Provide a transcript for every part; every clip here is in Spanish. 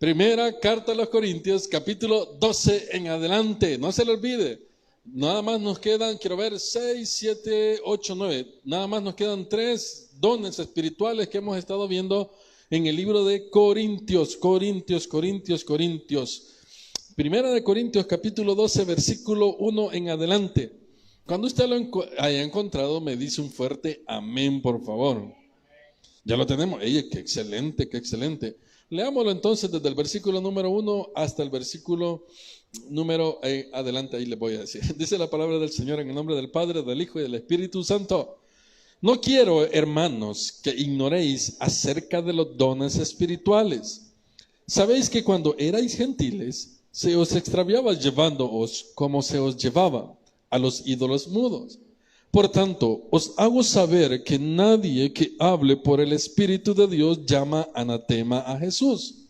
Primera carta a los Corintios, capítulo 12 en adelante. No se le olvide. Nada más nos quedan, quiero ver, 6, 7, 8, 9. Nada más nos quedan 3 dones espirituales que hemos estado viendo en el libro de Corintios. Primera de Corintios, capítulo 12, versículo 1 en adelante. Cuando usted lo haya encontrado, me dice un fuerte amén, por favor. Ya lo tenemos. ¡Ey, qué excelente, qué excelente! Leámoslo entonces desde el versículo número 1 hasta el versículo número adelante, ahí les voy a decir. Dice la palabra del Señor en el nombre del Padre, del Hijo y del Espíritu Santo. No quiero, hermanos, que ignoréis acerca de los dones espirituales. Sabéis que cuando erais gentiles, se os extraviaba llevándoos como se os llevaba a los ídolos mudos. Por tanto, os hago saber que nadie que hable por el Espíritu de Dios llama anatema a Jesús.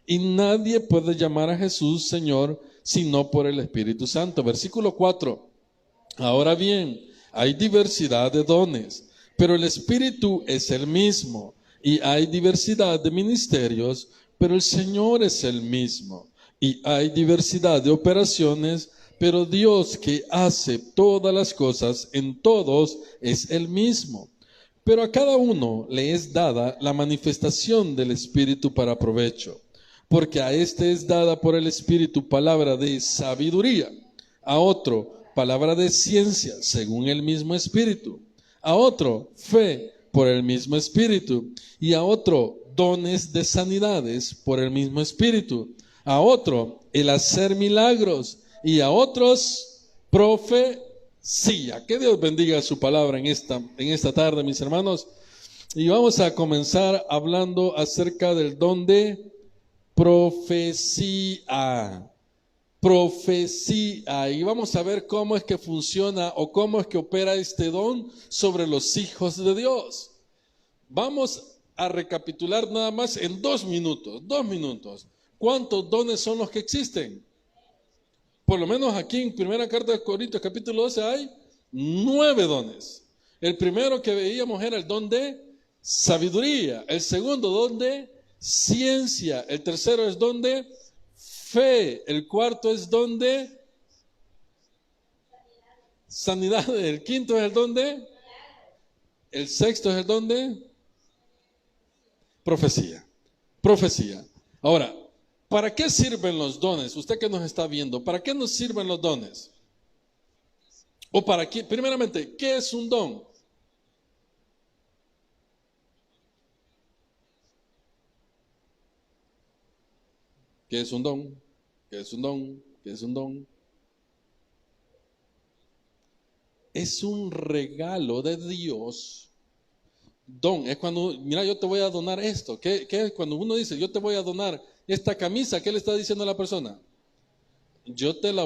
Y nadie puede llamar a Jesús Señor sino por el Espíritu Santo. Versículo 4. Ahora bien, hay diversidad de dones, pero el Espíritu es el mismo. Y hay diversidad de ministerios, pero el Señor es el mismo. Y hay diversidad de operaciones, pero Dios que hace todas las cosas en todos es el mismo. Pero a cada uno le es dada la manifestación del Espíritu para provecho. Porque a este es dada por el Espíritu palabra de sabiduría, a otro palabra de ciencia según el mismo Espíritu, a otro fe por el mismo Espíritu, y a otro dones de sanidades por el mismo Espíritu, a otro el hacer milagros, y a otros profecía. Que Dios bendiga su palabra en esta tarde, mis hermanos. Y vamos a comenzar hablando acerca del don de profecía. Profecía. Y vamos a ver cómo es que funciona o cómo es que opera este don sobre los hijos de Dios. Vamos a recapitular nada más en 2 minutos. 2 minutos. ¿Cuántos dones son los que existen? Por lo menos aquí en Primera Carta de Corintios, capítulo 12, hay 9 dones. El primero que veíamos era el don de sabiduría. El segundo, don de ciencia. El tercero es don de fe. El cuarto es don de sanidad. El quinto es el don de. El sexto es el don de profecía. Profecía. Ahora, ¿para qué sirven los dones? Usted que nos está viendo, ¿para qué nos sirven los dones? O para qué, primeramente, ¿qué es un don? ¿Qué es un don? ¿Qué es un don? ¿Qué es un don? Es un regalo de Dios. Don es cuando, mira, yo te voy a donar esto. ¿Qué es cuando uno dice, yo te voy a donar esta camisa? ¿Qué le está diciendo a la persona? Yo te la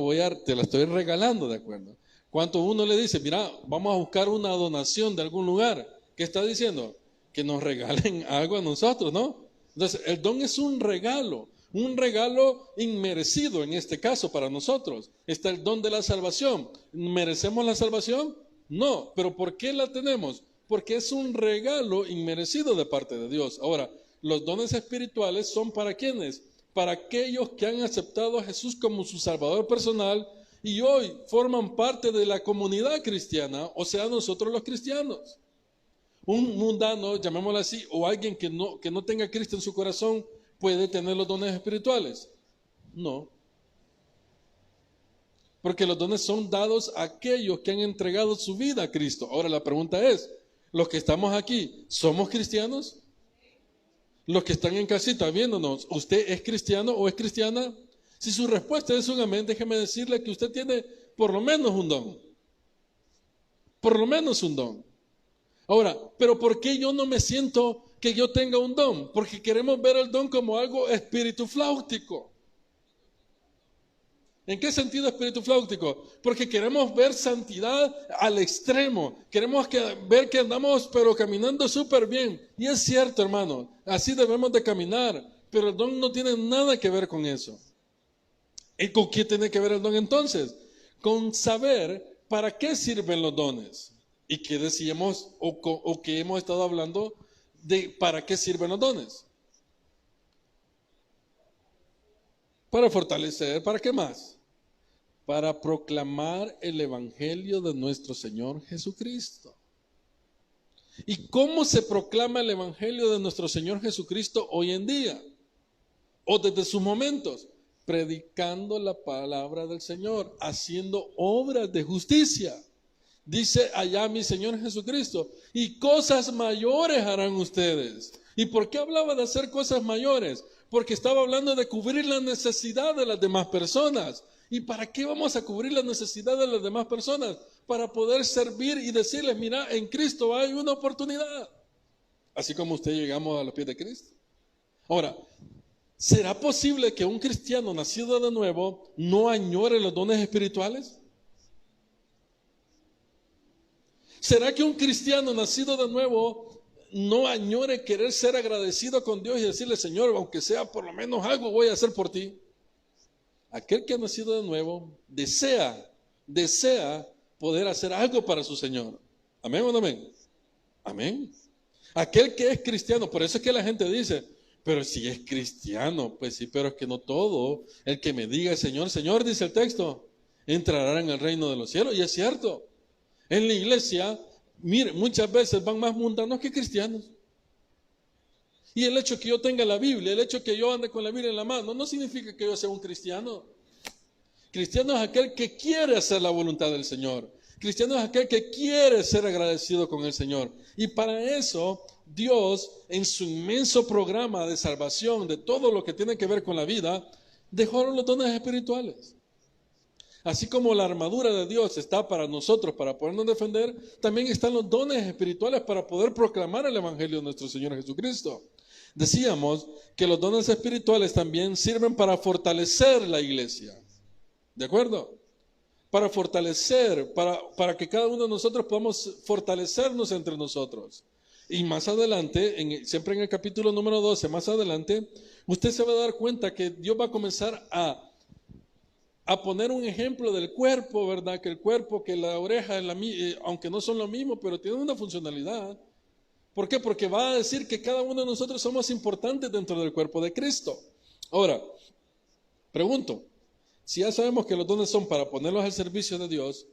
estoy regalando, ¿de acuerdo? Cuando uno le dice, mira, vamos a buscar una donación de algún lugar, ¿qué está diciendo? Que nos regalen algo a nosotros, ¿no? Entonces, el don es un regalo inmerecido en este caso para nosotros. Está el don de la salvación. ¿Merecemos la salvación? No, pero ¿por qué la tenemos? Porque es un regalo inmerecido de parte de Dios. Ahora, los dones espirituales son ¿para quiénes? Para aquellos que han aceptado a Jesús como su Salvador personal y hoy forman parte de la comunidad cristiana, o sea, nosotros los cristianos. Un mundano, llamémoslo así, o alguien que no tenga a Cristo en su corazón, ¿puede tener los dones espirituales? No. Porque los dones son dados a aquellos que han entregado su vida a Cristo. Ahora la pregunta es, los que estamos aquí, ¿somos cristianos? Los que están en casita viéndonos, ¿usted es cristiano o es cristiana? Si su respuesta es un amén, déjeme decirle que usted tiene por lo menos un don. Por lo menos un don. Ahora, ¿pero por qué yo no me siento que yo tenga un don? Porque queremos ver el don como algo espiritufláutico. ¿En qué sentido espíritu fláutico? Porque queremos ver santidad al extremo. Queremos ver que andamos pero caminando súper bien. Y es cierto, hermano, así debemos de caminar. Pero el don no tiene nada que ver con eso. ¿Y con qué tiene que ver el don entonces? Con saber para qué sirven los dones. Y qué decíamos o que hemos estado hablando de para qué sirven los dones. Para fortalecer, ¿para qué más? Para proclamar el evangelio de nuestro Señor Jesucristo. ¿Y cómo se proclama el evangelio de nuestro Señor Jesucristo hoy en día? O desde sus momentos, predicando la palabra del Señor, haciendo obras de justicia. Dice allá mi Señor Jesucristo, y cosas mayores harán ustedes. ¿Y por qué hablaba de hacer cosas mayores? Porque estaba hablando de cubrir la necesidad de las demás personas. ¿Y para qué vamos a cubrir la necesidad de las demás personas? Para poder servir y decirles, mira, en Cristo hay una oportunidad. Así como usted llegamos a los pies de Cristo. Ahora, ¿será posible que un cristiano nacido de nuevo no añore los dones espirituales? ¿Será que un cristiano nacido de nuevo no añore querer ser agradecido con Dios y decirle, Señor, aunque sea por lo menos algo voy a hacer por ti? Aquel que ha nacido de nuevo desea poder hacer algo para su Señor. ¿Amén o no amén? Amén. Aquel que es cristiano, por eso es que la gente dice, pero si es cristiano, pues sí, pero es que no todo. El que me diga Señor, Señor, dice el texto, entrará en el reino de los cielos. Y es cierto. En la iglesia, mire, muchas veces van más mundanos que cristianos. Y el hecho que yo tenga la Biblia, el hecho que yo ande con la Biblia en la mano, no significa que yo sea un cristiano. Cristiano es aquel que quiere hacer la voluntad del Señor. Cristiano es aquel que quiere ser agradecido con el Señor. Y para eso, Dios, en su inmenso programa de salvación, de todo lo que tiene que ver con la vida, dejó los dones espirituales. Así como la armadura de Dios está para nosotros, para podernos defender, también están los dones espirituales para poder proclamar el evangelio de nuestro Señor Jesucristo. Decíamos que los dones espirituales también sirven para fortalecer la iglesia. ¿De acuerdo? Para fortalecer, para que cada uno de nosotros podamos fortalecernos entre nosotros. Y más adelante, siempre en el capítulo número 12, más adelante, usted se va a dar cuenta que Dios va a comenzar a poner un ejemplo del cuerpo, ¿verdad? Que el cuerpo, que la oreja, aunque no son lo mismo, pero tienen una funcionalidad. ¿Por qué? Porque va a decir que cada uno de nosotros somos importantes dentro del cuerpo de Cristo. Ahora, pregunto, si ya sabemos que los dones son para ponerlos al servicio de Dios,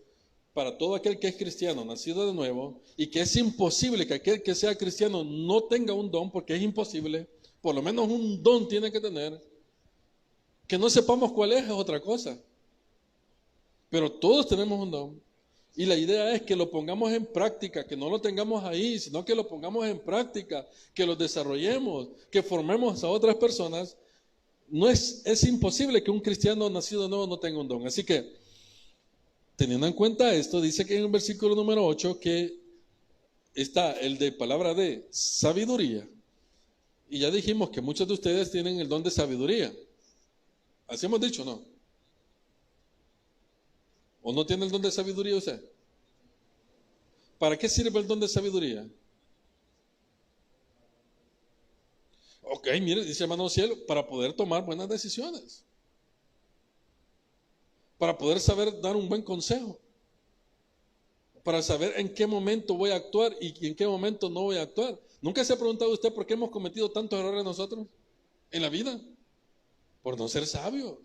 para todo aquel que es cristiano, nacido de nuevo, y que es imposible que aquel que sea cristiano no tenga un don, porque es imposible, por lo menos un don tiene que tener, que no sepamos cuál es otra cosa. Pero todos tenemos un don. Y la idea es que lo pongamos en práctica, que no lo tengamos ahí, sino que lo pongamos en práctica, que lo desarrollemos, que formemos a otras personas. Es imposible que un cristiano nacido de nuevo no tenga un don. Así que, teniendo en cuenta esto, dice que en el versículo número 8 que está el de palabra de sabiduría. Y ya dijimos que muchos de ustedes tienen el don de sabiduría. ¿Así hemos dicho o no? ¿O no tiene el don de sabiduría usted? ¿Para qué sirve el don de sabiduría? Ok, mire, dice hermano cielo, para poder tomar buenas decisiones. Para poder saber dar un buen consejo. Para saber en qué momento voy a actuar y en qué momento no voy a actuar. ¿Nunca se ha preguntado usted por qué hemos cometido tantos errores nosotros en la vida? Por no ser sabios.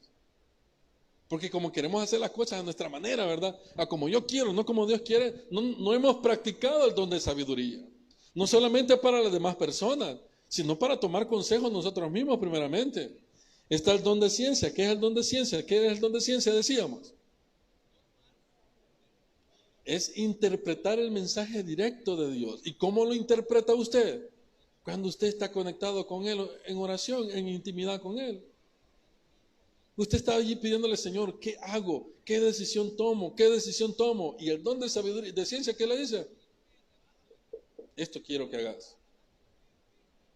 Porque como queremos hacer las cosas a nuestra manera, ¿verdad? A como yo quiero, no como Dios quiere, no hemos practicado el don de sabiduría. No solamente para las demás personas, sino para tomar consejos nosotros mismos primeramente. Está el don de ciencia. ¿Qué es el don de ciencia? ¿Qué es el don de ciencia? Decíamos. Es interpretar el mensaje directo de Dios. ¿Y cómo lo interpreta usted? Cuando usted está conectado con Él en oración, en intimidad con Él. Usted está allí pidiéndole, Señor, ¿qué hago? ¿Qué decisión tomo? ¿Qué decisión tomo? Y el don de sabiduría, de ciencia, ¿qué le dice? Esto quiero que hagas.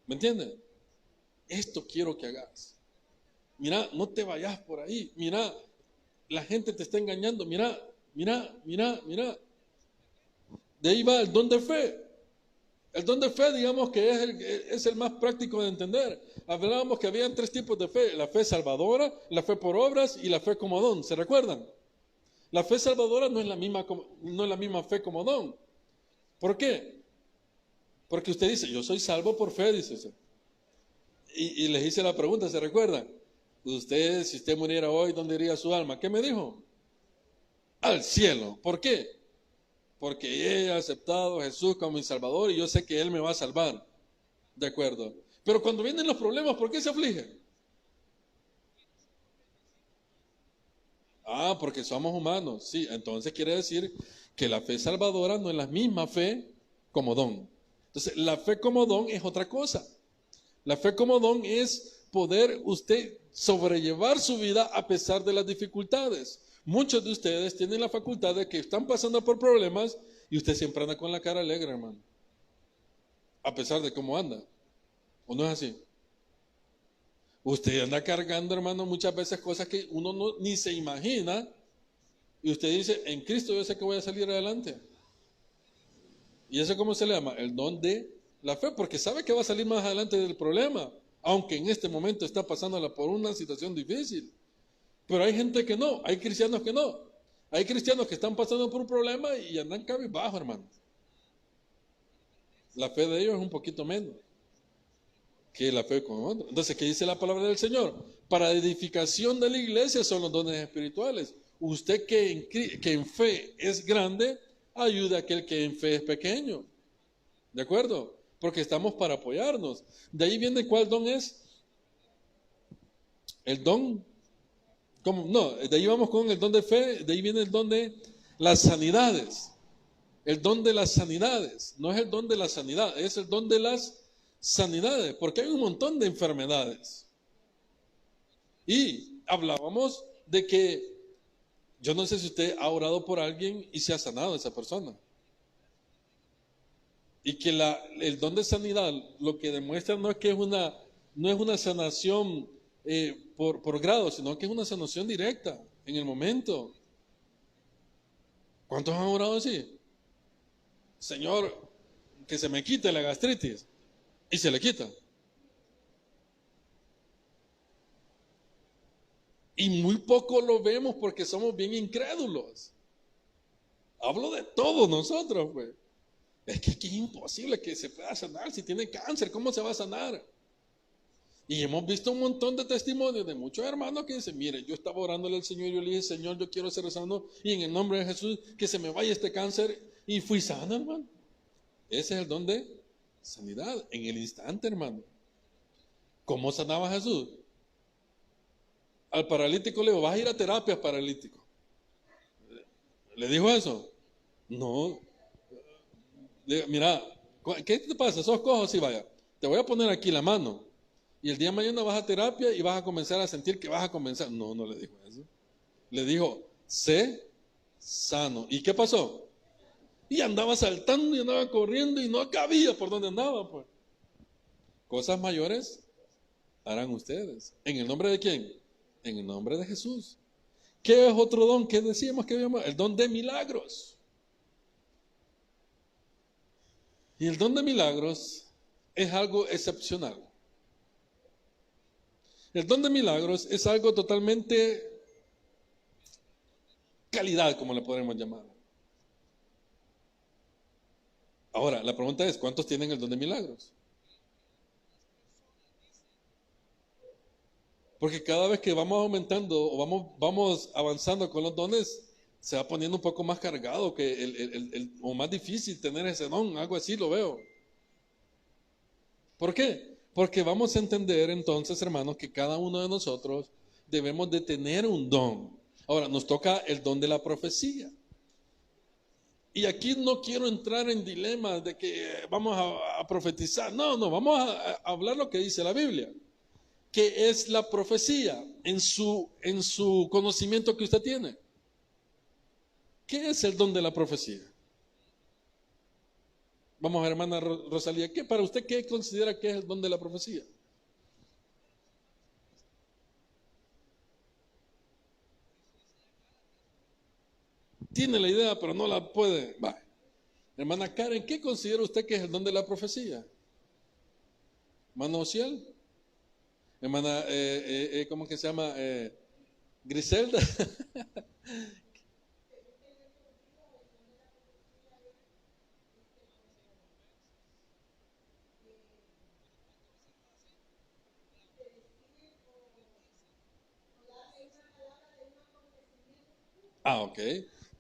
¿Me entiende? Esto quiero que hagas. Mira, no te vayas por ahí. Mira, la gente te está engañando. Mira. De ahí va el don de fe. El don de fe, digamos que es el más práctico de entender. Hablábamos que habían 3 tipos de fe: la fe salvadora, la fe por obras y la fe como don. ¿Se recuerdan? La fe salvadora no es la misma fe como don. ¿Por qué? Porque usted dice, yo soy salvo por fe, dice usted. Y les hice la pregunta, ¿se recuerdan? Usted, si usted muriera hoy, ¿dónde iría su alma? ¿Qué me dijo? Al cielo. ¿Por qué? Porque he aceptado a Jesús como mi Salvador y yo sé que Él me va a salvar. De acuerdo. Pero cuando vienen los problemas, ¿por qué se aflige? Ah, porque somos humanos. Sí, entonces quiere decir que la fe salvadora no es la misma fe como don. Entonces, la fe como don es otra cosa. La fe como don es poder usted sobrellevar su vida a pesar de las dificultades. Muchos de ustedes tienen la facultad de que están pasando por problemas y usted siempre anda con la cara alegre, hermano. A pesar de cómo anda. ¿O no es así? Usted anda cargando, hermano, muchas veces cosas que uno ni se imagina. Y usted dice, en Cristo yo sé que voy a salir adelante. ¿Y eso cómo se le llama? El don de la fe, porque sabe que va a salir más adelante del problema, aunque en este momento está pasándola por una situación difícil. Pero hay gente que no, hay cristianos que no. Hay cristianos que están pasando por un problema y andan cabizbajo, hermano. La fe de ellos es un poquito menos que la fe con otros. Entonces, ¿qué dice la palabra del Señor? Para edificación de la iglesia son los dones espirituales. Usted que en fe es grande, ayuda a aquel que en fe es pequeño. ¿De acuerdo? Porque estamos para apoyarnos. De ahí viene cuál don es. El don. ¿Cómo? No, de ahí vamos con el don de fe. De ahí viene el don de las sanidades. El don de las sanidades. No es el don de la sanidad, es el don de las sanidades. Porque hay un montón de enfermedades. Y hablábamos de que yo no sé si usted ha orado por alguien y se ha sanado esa persona. Y que el don de sanidad lo que demuestra no es que no es una sanación por grado, sino que es una sanación directa en el momento. ¿Cuántos han orado así? Señor, que se me quite la gastritis. Y se le quita. Y muy poco lo vemos porque somos bien incrédulos. Hablo de todos nosotros, pues. Es que es imposible que se pueda sanar. Si tiene cáncer, ¿cómo se va a sanar? Y hemos visto un montón de testimonios de muchos hermanos que dicen, mire, yo estaba orándole al Señor, yo le dije, Señor, yo quiero ser sano y en el nombre de Jesús que se me vaya este cáncer y fui sano, hermano. Ese es el don de sanidad, en el instante, hermano. ¿Cómo sanaba Jesús? Al paralítico le dijo, vas a ir a terapia, paralítico. ¿Le dijo eso? No. Mira, ¿qué te pasa? ¿Sos cojo? Sí, vaya. Te voy a poner aquí la mano. Y el día de mañana vas a terapia y vas a comenzar a sentir que vas a comenzar. No, no le dijo eso. Le dijo, sé sano. ¿Y qué pasó? Y andaba saltando y andaba corriendo y no cabía por donde andaba, pues. Cosas mayores harán ustedes. ¿En el nombre de quién? En el nombre de Jesús. ¿Qué es otro don que decíamos que habíamos? El don de milagros. Y el don de milagros es algo excepcional. El don de milagros es algo totalmente calidad, como le podremos llamar. Ahora, la pregunta es, ¿cuántos tienen el don de milagros? Porque cada vez que vamos aumentando o vamos avanzando con los dones, se va poniendo un poco más cargado o más difícil tener ese don, algo así lo veo. ¿Por qué? Porque vamos a entender entonces, hermanos, que cada uno de nosotros debemos de tener un don. Ahora, nos toca el don de la profecía. Y aquí no quiero entrar en dilemas de que vamos a profetizar. No, no, vamos a hablar lo que dice la Biblia. ¿Qué es la profecía en su conocimiento que usted tiene? ¿Qué es el don de la profecía? Vamos a ver, hermana Rosalía, ¿qué para usted qué considera que es el don de la profecía? Tiene la idea, pero no la puede. Va. Hermana Karen, ¿qué considera usted que es el don de la profecía? Hermano Ociel, hermana, ¿cómo que se llama? Griselda. Ok.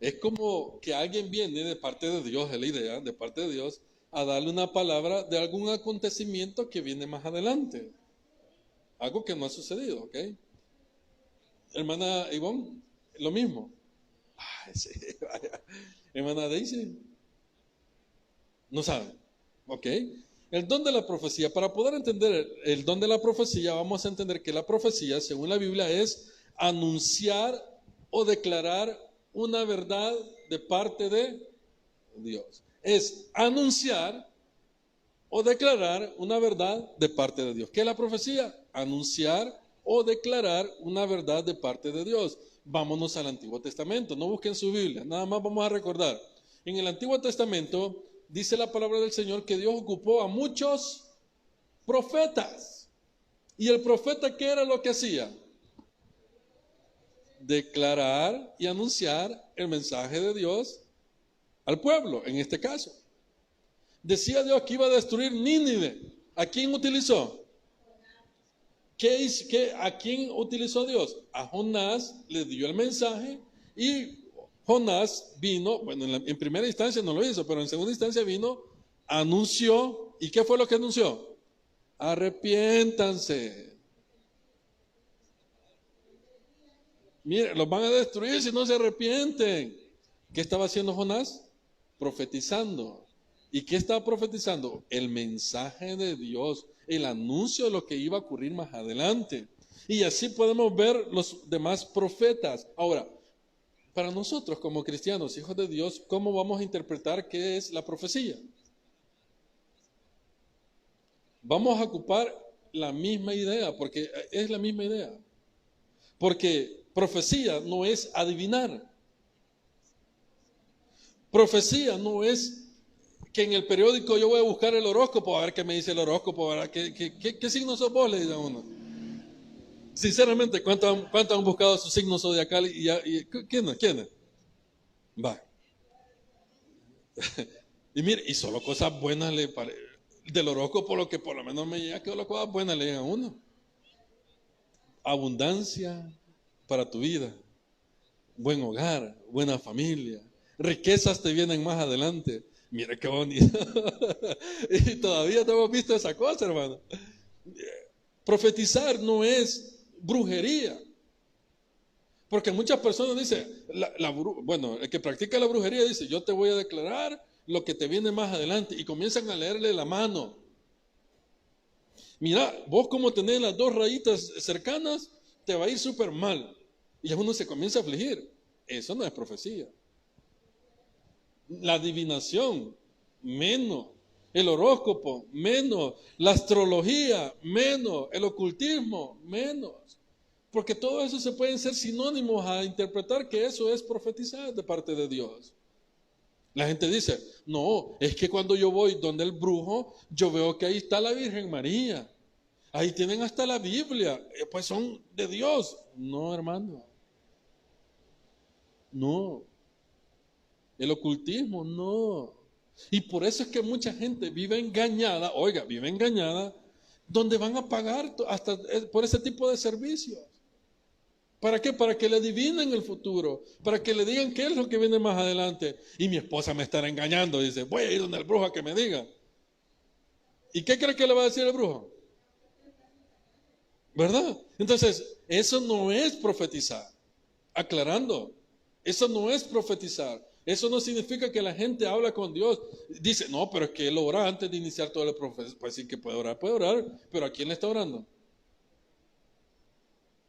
Es como que alguien viene de parte de Dios, es la idea, de parte de Dios, a darle una palabra de algún acontecimiento que viene más adelante. Algo que no ha sucedido, ¿ok? Hermana Ivonne, lo mismo. Ay, sí, vaya. Hermana Daisy, no sabe, ¿ok? El don de la profecía. Para poder entender el don de la profecía, vamos a entender que la profecía, según la Biblia, es anunciar o declarar una verdad de parte de Dios. Es anunciar o declarar una verdad de parte de Dios. ¿Qué es la profecía? Anunciar o declarar una verdad de parte de Dios. Vámonos al Antiguo Testamento, no busquen su Biblia, nada más vamos a recordar. En el Antiguo Testamento dice la palabra del Señor que Dios ocupó a muchos profetas. ¿Y el profeta qué era lo que hacía? Declarar y anunciar el mensaje de Dios al pueblo, en este caso. Decía Dios que iba a destruir Nínive. ¿A quién utilizó? ¿A quién utilizó Dios? A Jonás le dio el mensaje y Jonás vino, bueno, en primera instancia no lo hizo, pero en segunda instancia vino, anunció. ¿Y qué fue lo que anunció? Arrepiéntanse. Mire, los van a destruir si no se arrepienten. ¿Qué estaba haciendo Jonás? Profetizando. ¿Y qué estaba profetizando? El mensaje de Dios, el anuncio de lo que iba a ocurrir más adelante. Y así podemos ver los demás profetas. Ahora, para nosotros como cristianos, hijos de Dios, ¿cómo vamos a interpretar qué es la profecía? Vamos a ocupar la misma idea, porque es la misma idea. Porque profecía no es adivinar. Profecía no es que en el periódico yo voy a buscar el horóscopo, a ver qué me dice el horóscopo, a ver qué signo sos vos, le dice a uno. Sinceramente, ¿cuánto han buscado su signo zodiacal? ¿Quién es? Va. Y mire, y solo cosas buenas del horóscopo, lo que por lo menos me llega, que solo cosas buenas le llegan a uno. Abundancia para tu vida, buen hogar, buena familia, riquezas te vienen más adelante. Mira qué bonito. Y todavía no hemos visto esa cosa, hermano. Profetizar no es brujería. Porque muchas personas dicen, bueno, el que practica la brujería dice, yo te voy a declarar lo que te viene más adelante. Y comienzan a leerle la mano. Mira, vos como tenés las dos rayitas cercanas, te va a ir súper mal. Y uno se comienza a afligir. Eso no es profecía. La adivinación, menos. El horóscopo, menos. La astrología, menos. El ocultismo, menos. Porque todo eso se pueden ser sinónimos a interpretar que eso es profetizar de parte de Dios. La gente dice, no, es que cuando yo voy donde el brujo, yo veo que ahí está la Virgen María. Ahí tienen hasta la Biblia. Pues son de Dios. No, hermano. No. El ocultismo, no. Y por eso es que mucha gente vive engañada, vive engañada, donde van a pagar hasta por ese tipo de servicios. ¿Para qué? Para que le adivinen el futuro, para que le digan qué es lo que viene más adelante. Y mi esposa me estará engañando, dice, voy a ir donde el brujo a que me diga. ¿Y qué cree que le va a decir el brujo? ¿Verdad? Entonces, eso no es profetizar. Aclarando, eso no es profetizar. Eso no significa que la gente habla con Dios. Dice, no, pero es que él ora antes de iniciar todo el proceso. Pues sí que puede orar, pero ¿a quién le está orando?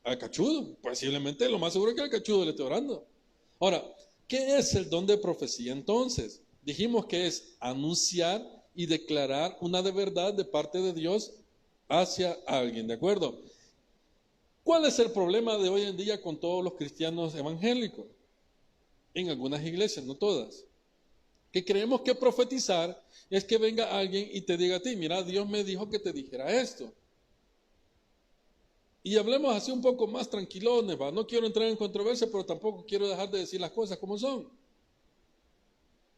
Al cachudo. Posiblemente lo más seguro es que al cachudo le esté orando. Ahora, ¿qué es el don de profecía entonces? Dijimos que es anunciar y declarar una de verdad de parte de Dios hacia alguien, ¿de acuerdo? ¿Cuál es el problema de hoy en día con todos los cristianos evangélicos? En algunas iglesias, no todas. Que creemos que profetizar es que venga alguien y te diga a ti, mira, Dios me dijo que te dijera esto. Y hablemos así un poco más tranquilones, ¿va? No quiero entrar en controversia, pero tampoco quiero dejar de decir las cosas como son.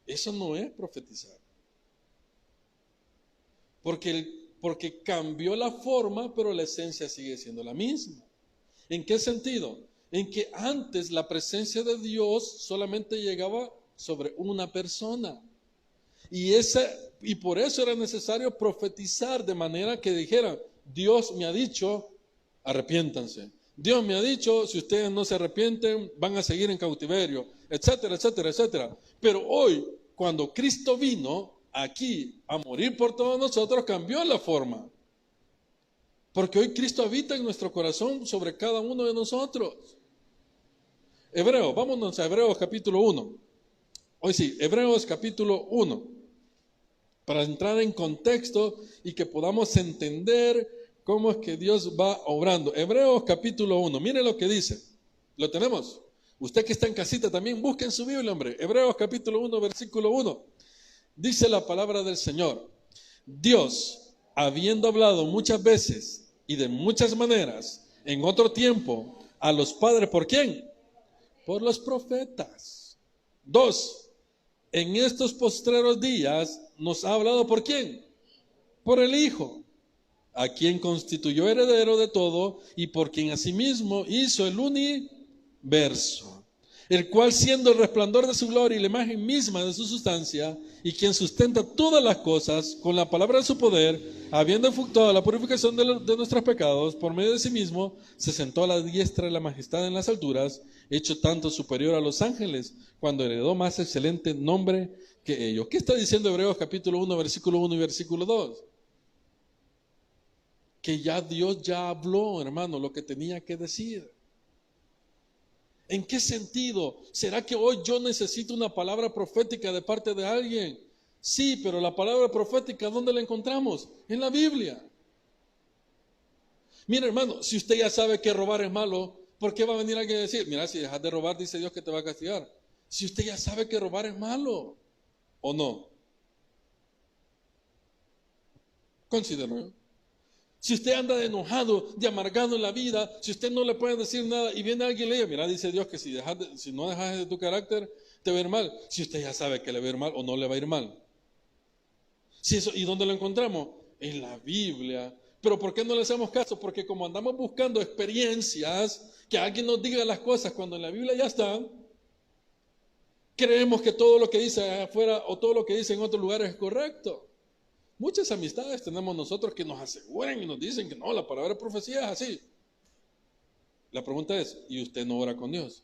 Eso no es profetizar. Porque cambió la forma, pero la esencia sigue siendo la misma. ¿En qué sentido? en que antes la presencia de Dios solamente llegaba sobre una persona. Y por eso era necesario profetizar de manera que dijeran, Dios me ha dicho, arrepiéntanse. Dios me ha dicho, si ustedes no se arrepienten, van a seguir en cautiverio, etcétera, etcétera, etcétera. Pero hoy, cuando Cristo vino aquí a morir por todos nosotros, cambió la forma. Porque hoy Cristo habita en nuestro corazón sobre cada uno de nosotros. Hebreos, vámonos a Hebreos capítulo 1. Hoy sí, Hebreos capítulo 1. Para entrar en contexto y que podamos entender cómo es que Dios va obrando. Hebreos capítulo 1, mire lo que dice. ¿Lo tenemos? Usted que está en casita también, busque en su Biblia, hombre. Hebreos capítulo 1, versículo 1. Dice la palabra del Señor. Dios, habiendo hablado muchas veces y de muchas maneras, en otro tiempo, a los padres, ¿por quién? Por los profetas. 2. En estos postreros días nos ha hablado ¿por quién? Por el Hijo, a quien constituyó heredero de todo y por quien asimismo hizo el universo, el cual siendo el resplandor de su gloria y la imagen misma de su sustancia, y quien sustenta todas las cosas con la palabra de su poder, habiendo efectuado la purificación de nuestros pecados, por medio de sí mismo, se sentó a la diestra de la majestad en las alturas, hecho tanto superior a los ángeles, cuando heredó más excelente nombre que ellos. ¿Qué está diciendo Hebreos capítulo 1, versículo 1 y versículo 2? Que ya Dios ya habló, hermano, lo que tenía que decir. ¿En qué sentido? ¿Será que hoy yo necesito una palabra profética de parte de alguien? Sí, pero la palabra profética, ¿dónde la encontramos? En la Biblia. Mira, hermano, si usted ya sabe que robar es malo, ¿por qué va a venir alguien a decir, mira, si dejas de robar, dice Dios que te va a castigar? Si usted ya sabe que robar es malo, ¿o no? Considéralo. Si usted anda de enojado, de amargado en la vida, si usted no le puede decir nada y viene alguien y le dice, mira, dice Dios que si no dejas de tu carácter, te va a ir mal. Si usted ya sabe que le va a ir mal o no le va a ir mal. Si eso, ¿y dónde lo encontramos? En la Biblia. Pero ¿por qué no le hacemos caso? Porque como andamos buscando experiencias, que alguien nos diga las cosas cuando en la Biblia ya están, creemos que todo lo que dice afuera o todo lo que dice en otros lugares es correcto. Muchas amistades tenemos nosotros que nos aseguran y nos dicen que no, la palabra de profecía es así. La pregunta es, ¿y usted no ora con Dios?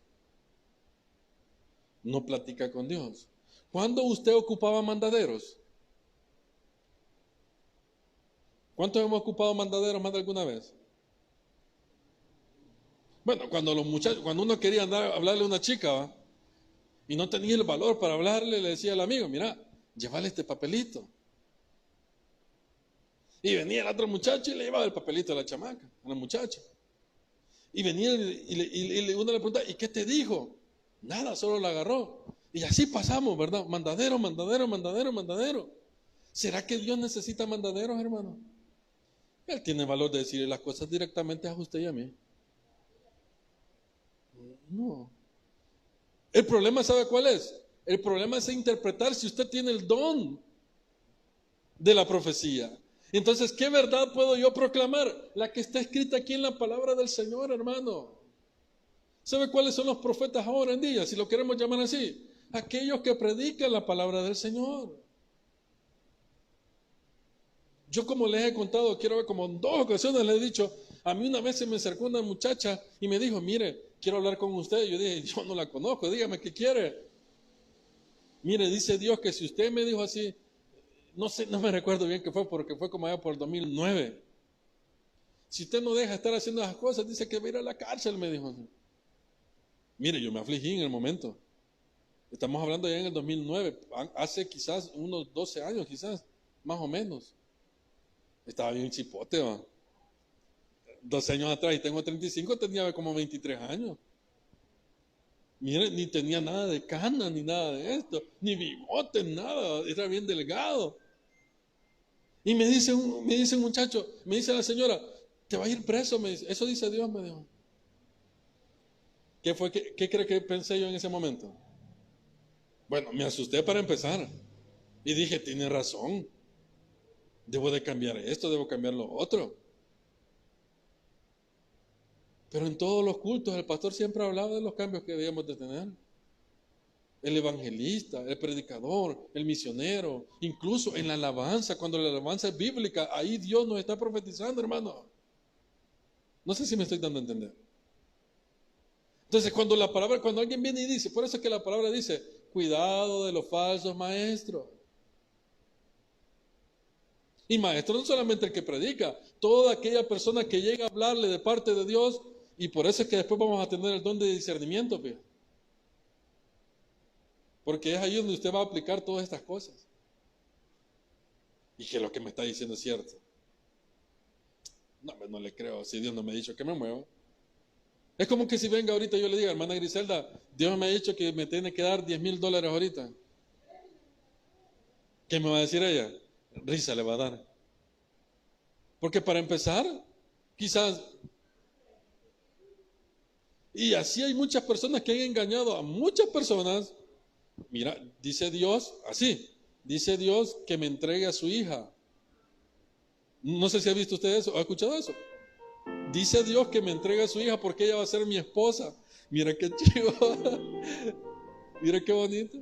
¿No platica con Dios? ¿Cuándo usted ocupaba mandaderos? ¿Cuántos hemos ocupado mandaderos más de alguna vez? Bueno, cuando los muchachos, cuando uno quería hablarle a una chica, ¿va? Y no tenía el valor para hablarle, le decía al amigo, mira, llévale este papelito. Y venía el otro muchacho y le llevaba el papelito a la chamaca, a la muchacha. Y venía y uno le preguntaba, ¿y qué te dijo? Nada, solo la agarró. Y así pasamos, ¿verdad? Mandadero, mandadero, mandadero, mandadero. ¿Será que Dios necesita mandaderos, hermano? Él tiene valor de decirle las cosas directamente a usted y a mí. No. El problema, ¿sabe cuál es? El problema es interpretar si usted tiene el don de la profecía. Entonces, ¿qué verdad puedo yo proclamar? La que está escrita aquí en la palabra del Señor, hermano. ¿Sabe cuáles son los profetas ahora en día? Si lo queremos llamar así. Aquellos que predican la palabra del Señor. Yo, como les he contado, quiero ver, como en 2 ocasiones les he dicho, a mí una vez se me acercó una muchacha y me dijo, mire, quiero hablar con usted. Yo dije, yo no la conozco, dígame qué quiere. Mire, dice Dios que si usted me dijo así, no sé, no me recuerdo bien qué fue, porque fue como allá por el 2009. Si usted no deja de estar haciendo esas cosas, dice que va a ir a la cárcel, me dijo. Mire, yo me afligí en el momento. Estamos hablando ya en el 2009, hace quizás unos 12 años, quizás, más o menos. Estaba bien chipote, ¿va? 12 años atrás, y tengo 35, tenía como 23 años. Mire, ni tenía nada de cana, ni nada de esto, ni bigote, nada, era bien delgado. Y me dice un muchacho, me dice la señora, te va a ir preso, me dice. Eso dice Dios, me dijo. ¿Qué cree que pensé yo en ese momento? Bueno, me asusté para empezar. Y dije, tiene razón. Debo de cambiar esto, debo cambiar lo otro. Pero en todos los cultos el pastor siempre hablaba de los cambios que debíamos de tener. El evangelista, el predicador, el misionero, incluso en la alabanza, cuando la alabanza es bíblica, ahí Dios nos está profetizando, hermano. No sé si me estoy dando a entender. Entonces, cuando alguien viene y dice, por eso es que la palabra dice, cuidado de los falsos maestros. Y maestro no solamente el que predica, toda aquella persona que llega a hablarle de parte de Dios, y por eso es que después vamos a tener el don de discernimiento, fíjate. Porque es ahí donde usted va a aplicar todas estas cosas. Y que lo que me está diciendo es cierto. No le creo, si Dios no me ha dicho que me mueva. Es como que si venga ahorita yo le diga, hermana Griselda, Dios me ha dicho que me tiene que dar $10,000 ahorita. ¿Qué me va a decir ella? Risa le va a dar. Porque para empezar, quizás... Y así hay muchas personas que han engañado a muchas personas. Mira, dice Dios, así, dice Dios que me entregue a su hija. No sé si ha visto usted eso, ¿ha escuchado eso? Dice Dios que me entregue a su hija porque ella va a ser mi esposa. Mira qué chivo, mira qué bonito.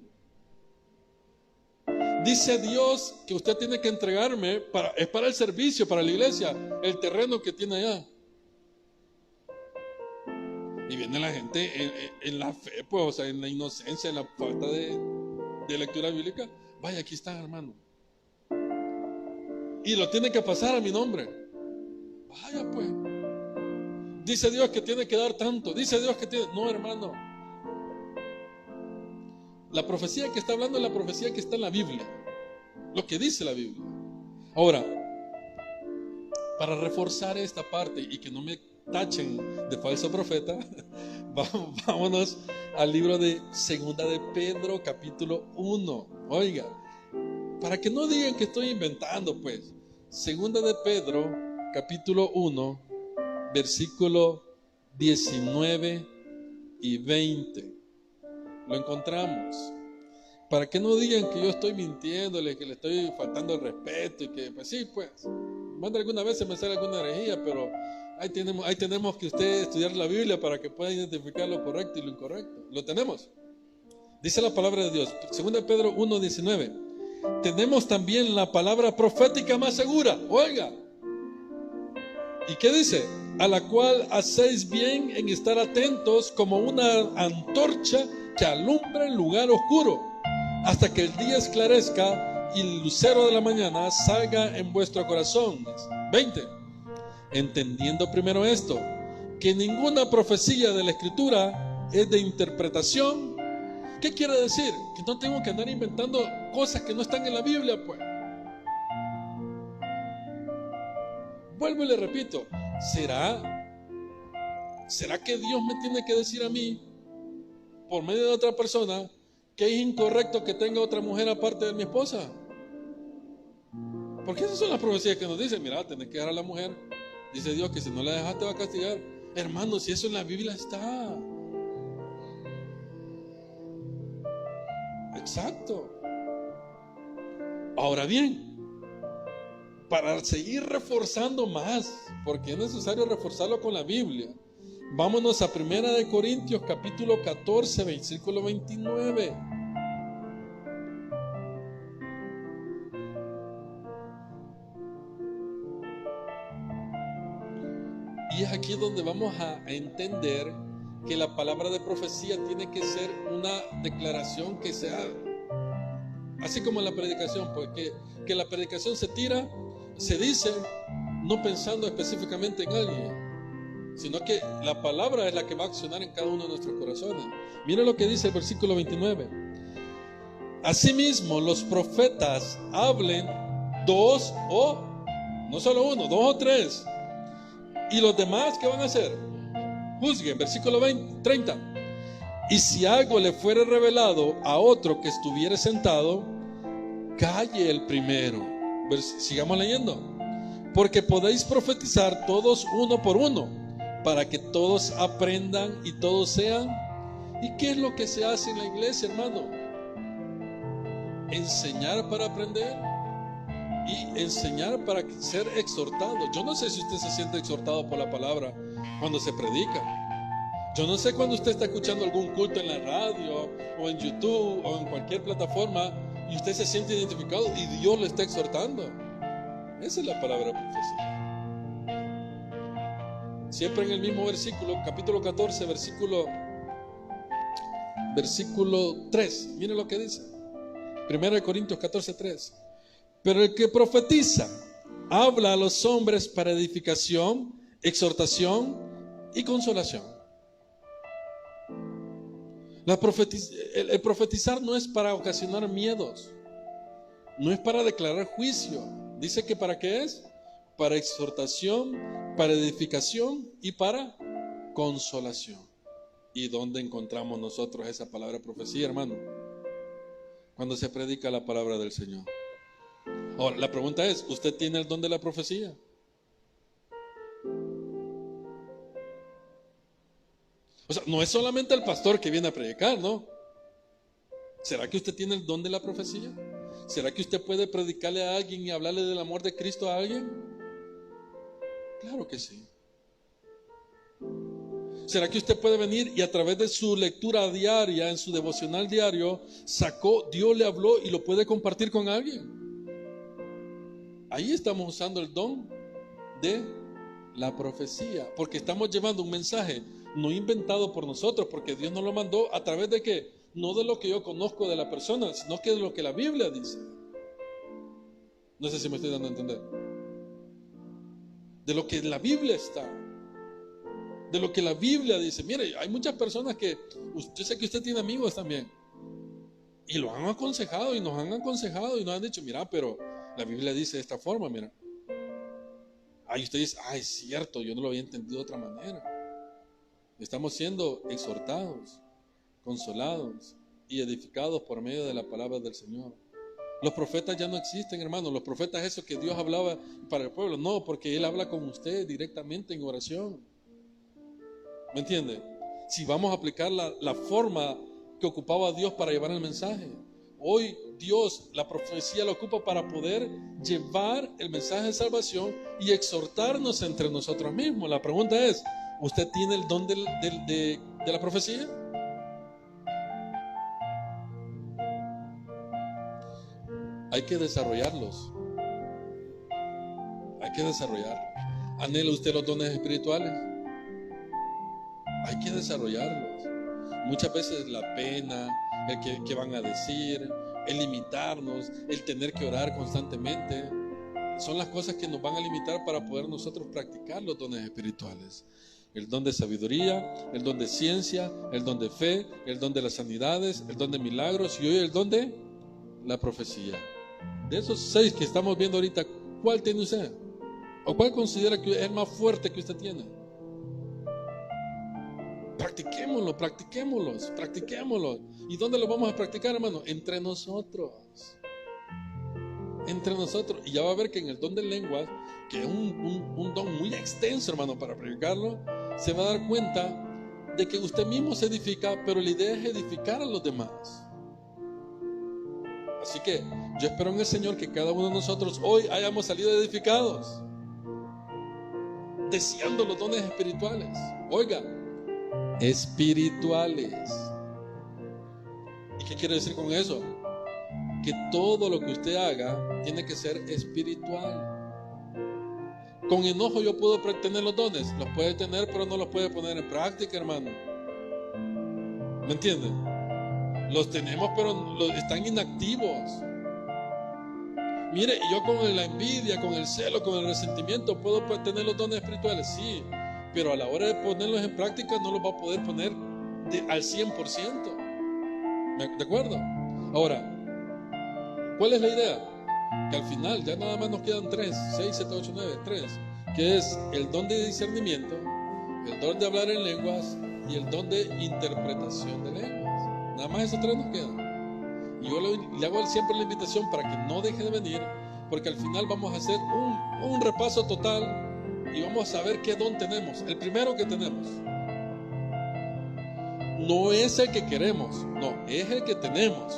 Dice Dios que usted tiene que entregarme, es para el servicio, para la iglesia, el terreno que tiene allá. Y viene la gente en la fe, pues, o sea, en la inocencia, en la falta de lectura bíblica. Vaya, aquí está, hermano. Y lo tiene que pasar a mi nombre. Vaya, pues. Dice Dios que tiene que dar tanto. Dice Dios que tiene... No, hermano. La profecía que está hablando es la profecía que está en la Biblia. Lo que dice la Biblia. Ahora, para reforzar esta parte y que no me tachen de falso profeta, vámonos al libro de Segunda de Pedro, capítulo 1. Oiga, para que no digan que estoy inventando, pues. Segunda de Pedro, capítulo 1, versículo 19 y 20. Lo encontramos. Para que no digan que yo estoy mintiéndole, que le estoy faltando el respeto y que, pues sí, pues, más de alguna vez se me sale alguna herejía, pero ahí tenemos que usted estudiar la Biblia para que pueda identificar lo correcto y lo incorrecto. Lo tenemos. Dice la palabra de Dios, 2 Pedro 1:19. Tenemos también la palabra profética más segura. Oiga. ¿Y qué dice? A la cual hacéis bien en estar atentos como una antorcha que alumbra el lugar oscuro, hasta que el día esclarezca y el lucero de la mañana salga en vuestro corazón. 20. Entendiendo primero esto, que ninguna profecía de la Escritura es de interpretación. ¿Qué quiere decir? Que no tengo que andar inventando cosas que no están en la Biblia, pues. Vuelvo y le repito, ¿será que Dios me tiene que decir a mí, por medio de otra persona, que es incorrecto que tenga otra mujer aparte de mi esposa? Porque esas son las profecías que nos dicen, mira, tenés que dejar a la mujer. Dice Dios que si no la dejas te va a castigar. Hermano, si eso en la Biblia está. Exacto. Ahora bien, para seguir reforzando más, porque es necesario reforzarlo con la Biblia, vámonos a 1 Corintios capítulo 14, versículo 29. Y es aquí donde vamos a entender que la palabra de profecía tiene que ser una declaración que sea así como la predicación, porque que la predicación se dice no pensando específicamente en alguien, sino que la palabra es la que va a accionar en cada uno de nuestros corazones. Mira lo que dice el versículo 29. Asimismo, los profetas hablen dos o, no solo uno, dos o tres. ¿Y los demás qué van a hacer? Juzguen, versículo 30. Y si algo le fuere revelado a otro que estuviere sentado, calle el primero. Sigamos leyendo. Porque podéis profetizar todos uno por uno, para que todos aprendan y todos sean. ¿Y qué es lo que se hace en la iglesia, hermano? Enseñar para aprender y enseñar para ser exhortado. Yo no sé si usted se siente exhortado por la palabra, cuando se predica. Yo no sé cuando usted está escuchando algún culto en la radio o en YouTube o en cualquier plataforma y usted se siente identificado y Dios le está exhortando. Esa es la palabra profecía. Siempre en el mismo versículo, capítulo 14, versículo 3. Mire lo que dice. 1 Corintios 14, 3. Pero el que profetiza habla a los hombres para edificación, exhortación y consolación. El profetizar no es para ocasionar miedos, no es para declarar juicio. Dice que ¿para qué es? Para exhortación, para edificación y para consolación. ¿Y dónde encontramos nosotros esa palabra profecía, hermano? Cuando se predica la palabra del Señor. Ahora, la pregunta es, ¿usted tiene el don de la profecía? O sea, no es solamente el pastor que viene a predicar, ¿no? ¿Será que usted tiene el don de la profecía? ¿Será que usted puede predicarle a alguien y hablarle del amor de Cristo a alguien? Claro que sí. ¿Será que usted puede venir y a través de su lectura diaria, en su devocional diario, Dios le habló y lo puede compartir con alguien? Ahí estamos usando el don de la profecía, porque estamos llevando un mensaje no inventado por nosotros, porque Dios nos lo mandó a través de ¿qué? No de lo que yo conozco de la persona, sino que de lo que la Biblia dice. No sé si me estoy dando a entender. De lo que la Biblia está, de lo que la Biblia dice. Mire, hay muchas personas que, yo sé que usted tiene amigos también, y lo han aconsejado y nos han aconsejado y nos han dicho, mira, pero la Biblia dice de esta forma, mira. Ahí usted dice, es cierto, yo no lo había entendido de otra manera. Estamos siendo exhortados, consolados y edificados por medio de la palabra del Señor. Los profetas ya no existen, hermanos. Los profetas, eso que Dios hablaba para el pueblo, no, porque Él habla con usted directamente en oración. ¿Me entiende? Si vamos a aplicar la forma que ocupaba Dios para llevar el mensaje. Hoy Dios, la profecía la ocupa para poder llevar el mensaje de salvación y exhortarnos entre nosotros mismos. La pregunta es, ¿usted tiene el don de la profecía? Hay que desarrollarlos. Hay que desarrollarlos. ¿Anhela usted los dones espirituales? Hay que desarrollarlos. Muchas veces la pena, el que van a decir, el limitarnos, el tener que orar constantemente, son las cosas que nos van a limitar para poder nosotros practicar los dones espirituales. El don de sabiduría, el don de ciencia, el don de fe, el don de las sanidades, el don de milagros y hoy el don de la profecía. De esos 6 que estamos viendo ahorita, ¿cuál tiene usted? ¿O cuál considera que es el más fuerte que usted tiene? Practiquémoslo. ¿Y dónde lo vamos a practicar, hermano? Entre nosotros. Y ya va a ver que en el don de lenguas, que es un don muy extenso, hermano, para predicarlo, se va a dar cuenta de que usted mismo se edifica, pero la idea es edificar a los demás. Así que yo espero en el Señor que cada uno de nosotros hoy hayamos salido edificados, deseando los dones espirituales. Oiga, espirituales. ¿Y qué quiere decir con eso? Que todo lo que usted haga tiene que ser espiritual. Con enojo yo puedo tener los dones, los puede tener, pero no los puede poner en práctica, hermano. ¿Me entiende? Los tenemos, pero están inactivos. Mire, yo con la envidia, con el celo, con el resentimiento puedo tener los dones espirituales, sí, pero a la hora de ponerlos en práctica no los va a poder poner al 100%. ¿De acuerdo? Ahora, ¿cuál es la idea? Que al final ya nada más nos quedan 3, 6, 7, 8, 9, 3, que es el don de discernimiento, el don de hablar en lenguas y el don de interpretación de lenguas. Nada más esos 3 nos quedan. Y yo le hago siempre la invitación para que no deje de venir, porque al final vamos a hacer un repaso total y vamos a saber qué don tenemos. El primero que tenemos no es el que queremos, no, es el que tenemos.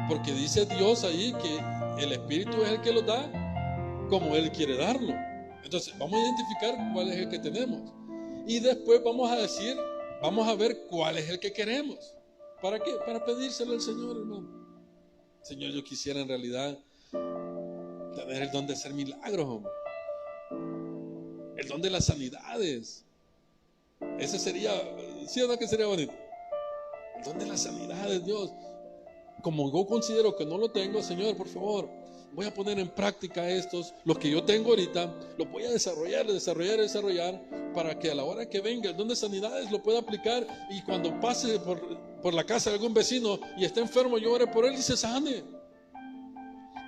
Porque dice Dios ahí que el Espíritu es el que lo da como Él quiere darlo. Entonces, vamos a identificar cuál es el que tenemos. Y después vamos a ver cuál es el que queremos. ¿Para qué? Para pedírselo al Señor, hermano. Señor, yo quisiera en realidad tener el don de hacer milagros, hombre. El don de las sanidades. Ese sería, ¿sí o no que sería bonito? El don de las sanidades, Dios. Como yo considero que no lo tengo, Señor, por favor, voy a poner en práctica los que yo tengo ahorita, los voy a desarrollar, para que a la hora que venga el don de sanidades lo pueda aplicar, y cuando pase por la casa de algún vecino y esté enfermo, yo ore por él y se sane.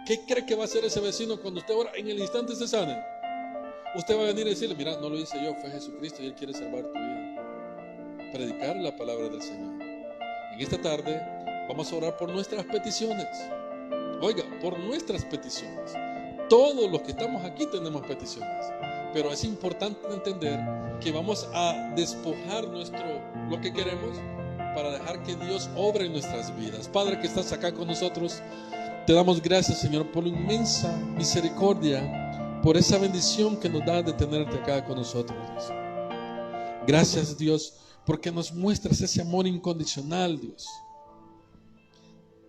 ¿Qué cree que va a hacer ese vecino cuando usted ora en el instante se sane? Usted va a venir y decirle: mira, no lo hice yo, fue Jesucristo y Él quiere salvar tu vida. Predicar la palabra del Señor. En esta tarde vamos a orar por nuestras peticiones. Oiga, por nuestras peticiones. Todos los que estamos aquí tenemos peticiones, pero es importante entender que vamos a despojar lo que queremos para dejar que Dios obre en nuestras vidas. Padre que estás acá con nosotros, te damos gracias, Señor, por la inmensa misericordia, por esa bendición que nos da de tenerte acá con nosotros, Dios. Gracias, Dios, porque nos muestras ese amor incondicional, Dios,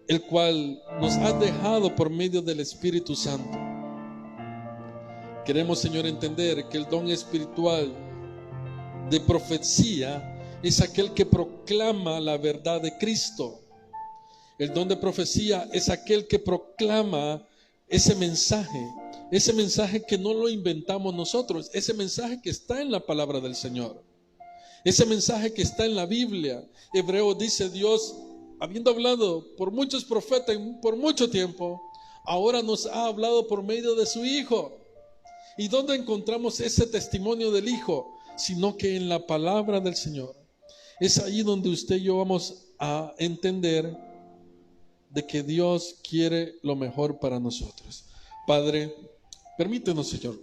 el cual nos has dejado por medio del Espíritu Santo. Queremos, Señor, entender que el don espiritual de profecía es aquel que proclama la verdad de Cristo. El don de profecía es aquel que proclama ese mensaje que no lo inventamos nosotros, ese mensaje que está en la palabra del Señor, ese mensaje que está en la Biblia. Hebreo dice: Dios, habiendo hablado por muchos profetas por mucho tiempo, ahora nos ha hablado por medio de su Hijo. ¿Y dónde encontramos ese testimonio del Hijo? Sino que en la palabra del Señor. Es ahí donde usted y yo vamos a entender de que Dios quiere lo mejor para nosotros. Padre, permítenos, Señor,